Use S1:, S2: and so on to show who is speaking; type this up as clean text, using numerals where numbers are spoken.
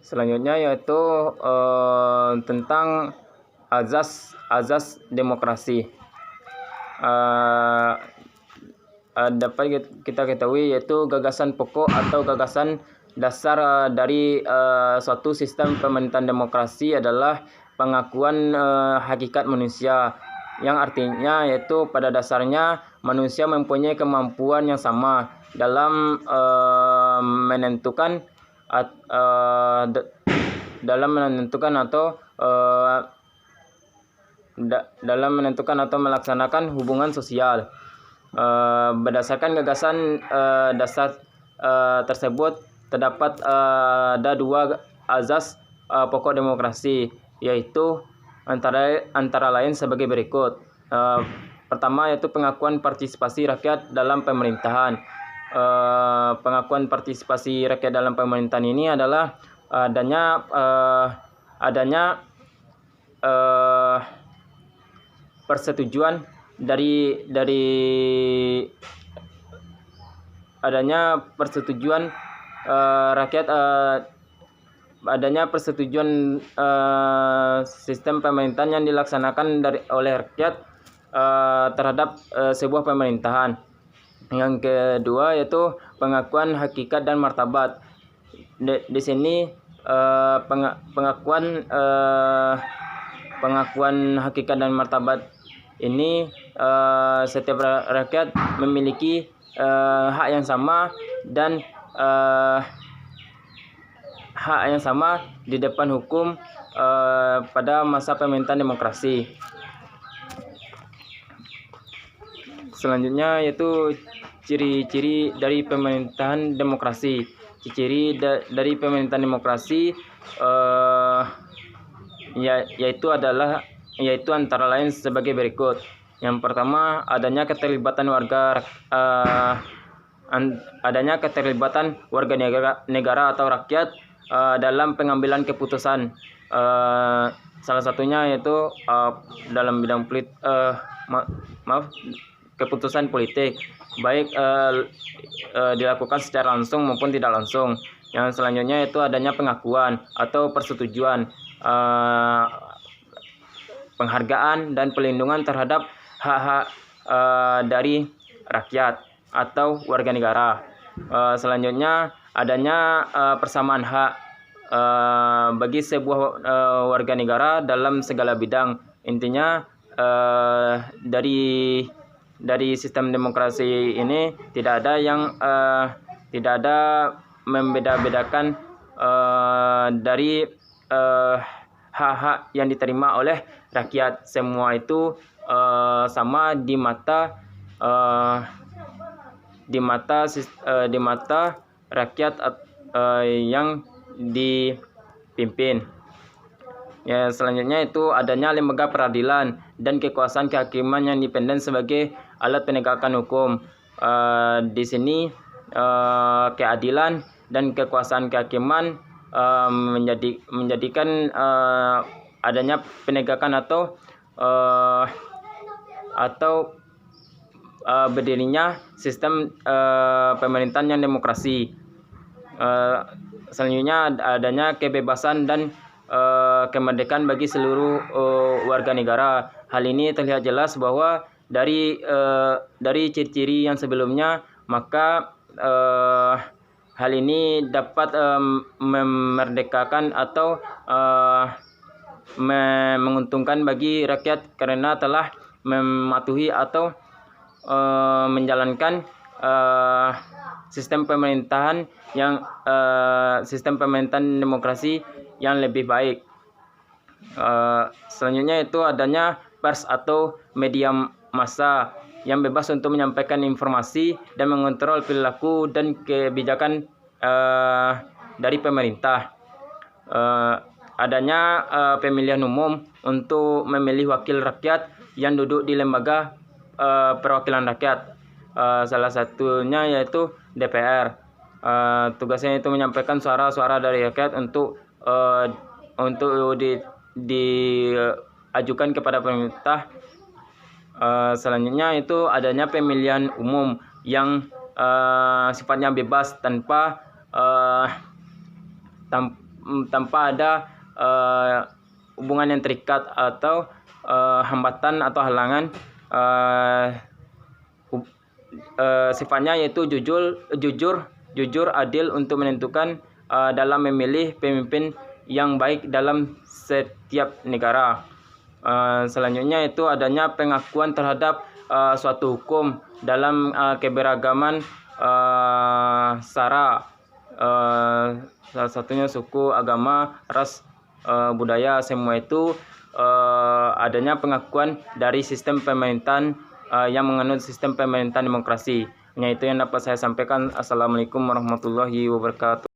S1: Selanjutnya yaitu tentang azas demokrasi. Dapat kita ketahui yaitu gagasan pokok atau gagasan dasar dari suatu sistem pemerintahan demokrasi adalah pengakuan hakikat manusia, yang artinya yaitu pada dasarnya manusia mempunyai kemampuan yang sama dalam menentukan atau melaksanakan hubungan sosial. Berdasarkan gagasan dasar tersebut terdapat ada dua azas pokok demokrasi, yaitu antara lain sebagai berikut. Pertama yaitu pengakuan partisipasi rakyat dalam pemerintahan. Pengakuan partisipasi rakyat dalam pemerintahan ini adalah adanya persetujuan rakyat, adanya persetujuan sistem pemerintahan yang dilaksanakan oleh rakyat terhadap sebuah pemerintahan. Yang kedua yaitu pengakuan hakikat dan martabat. Di sini pengakuan hakikat dan martabat ini setiap rakyat memiliki hak yang sama dan hak yang sama di depan hukum pada masa pemerintahan demokrasi. Selanjutnya yaitu ciri-ciri dari pemerintahan demokrasi. Ciri dari pemerintahan demokrasi yaitu antara lain sebagai berikut. Yang pertama, adanya keterlibatan warga negara atau rakyat dalam pengambilan keputusan. Salah satunya yaitu dalam bidang keputusan politik, baik dilakukan secara langsung maupun tidak langsung. Yang selanjutnya itu adanya pengakuan atau persetujuan, penghargaan dan pelindungan terhadap hak-hak dari rakyat atau warga negara. Selanjutnya adanya persamaan hak bagi sebuah warga negara dalam segala bidang. Intinya dari sistem demokrasi ini tidak ada membeda-bedakan dari hak-hak yang diterima oleh rakyat. Semua itu sama di mata rakyat yang dipimpin. Ya, selanjutnya itu adanya lembaga peradilan dan kekuasaan kehakiman yang independen sebagai alat penegakan hukum. Di sini keadilan dan kekuasaan kehakiman menjadikan adanya penegakan atau berdirinya sistem pemerintahan yang demokrasi. Selanjutnya adanya kebebasan dan kemerdekaan bagi seluruh warga negara. Hal ini terlihat jelas bahwa dari ciri-ciri yang sebelumnya, maka hal ini dapat memerdekakan atau menguntungkan bagi rakyat karena telah mematuhi atau menjalankan sistem pemerintahan demokrasi yang lebih baik. Selanjutnya itu adanya pers atau media massa yang bebas untuk menyampaikan informasi dan mengontrol perilaku dan kebijakan dari pemerintah. Adanya pemilihan umum untuk memilih wakil rakyat yang duduk di lembaga perwakilan rakyat. Salah satunya yaitu DPR. Tugasnya itu menyampaikan suara-suara dari rakyat untuk diajukan kepada pemerintah. Selanjutnya itu adanya pemilihan umum yang sifatnya bebas tanpa tanpa ada hubungan yang terikat atau hambatan atau halangan. Sifatnya yaitu jujur, adil untuk menentukan dalam memilih pemimpin yang baik dalam setiap negara. Selanjutnya itu adanya pengakuan terhadap suatu hukum dalam keberagaman sara, salah satunya suku, agama, ras, budaya, semua itu adanya pengakuan dari sistem pemerintahan yang menganut sistem pemerintahan demokrasi. Itu yang dapat saya sampaikan. Assalamualaikum warahmatullahi wabarakatuh.